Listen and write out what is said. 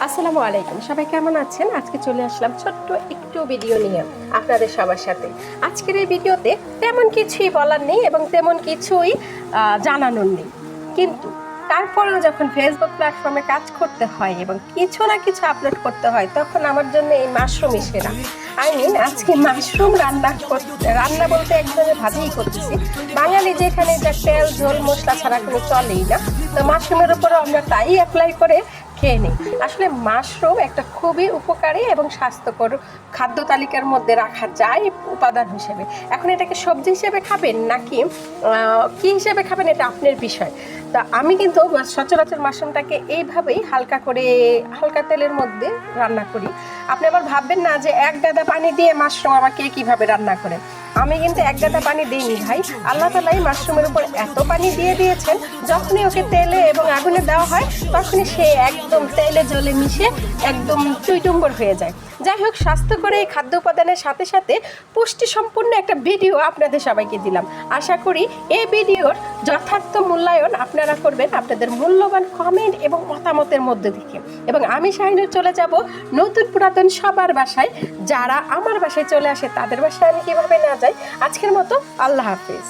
আসসালামু আলাইকুম, সবাই কেমন আছেন? আজকে চলে আসলাম ছোট্ট একটু ভিডিও নিয়ে আপনাদের সবার সাথে। আজকের এই ভিডিওতে তেমন কিছুই বলার নেই এবং তেমন কিছুই জানানোর নেই, কিন্তু তারপরেও যখন ফেসবুক প্ল্যাটফর্মে কাজ করতে হয় এবং কিছু না কিছু আপলোড করতে হয়, তখন আমার জন্য এই মাশরুমই সেরা। আজকে মাশরুম রান্না বলতে এক ধরনের ভাজিই করতেছি। বাঙালি যেখানে যা তেল ঝোল মশলা ছাড়া কোনো চলেই না, তো মাশরুমের উপরও আমরা তাই অ্যাপ্লাই করে খেয়ে নিই। আসলে মাশরুম একটা খুবই উপকারী এবং স্বাস্থ্যকর খাদ্য তালিকার মধ্যে রাখা যায় উপাদান হিসেবে। এখন এটাকে সবজি হিসেবে খাবেন নাকি কি হিসেবে খাবেন, এটা আপনার বিষয়। তা আমি কিন্তু সচরাচর মাশরুমটাকে এইভাবেই হালকা তেলের মধ্যে রান্না করি। আপনি আবার ভাববেন না যে এক গাদা পানি দিয়ে মাশরুম আবার কে কীভাবে রান্না করে। আমি কিন্তু এক গাদা পানি দিইনি ভাই, আল্লাহ তাআলাই মাশরুমের উপর এত পানি দিয়ে দিয়েছেন, যখনই ওকে তেলে এবং আগুনে দেওয়া হয় তখনই সে একদম তেলে জলে মিশে একদম টইটুম্বর হয়ে যায়। যাই হোক, স্বাস্থ্যকর এই খাদ্য উপাদানের সাথে সাথে পুষ্টি সম্পূর্ণ একটা ভিডিও আপনাদের সবাইকে দিলাম। আশা করি এই ভিডিওর যথার্থ মূল্যায়ন আপনারা করবেন আপনাদের মূল্যবান কমেন্ট এবং মতামতের মধ্যে থেকে। এবং আমি শাহিনুর চলে যাব নতুন পুরাতন সবার বাসায়। যারা আমার বাসায় চলে আসে তাদের বাসায় আমি কীভাবে না যাই। আজকের মতো আল্লাহ হাফিজ।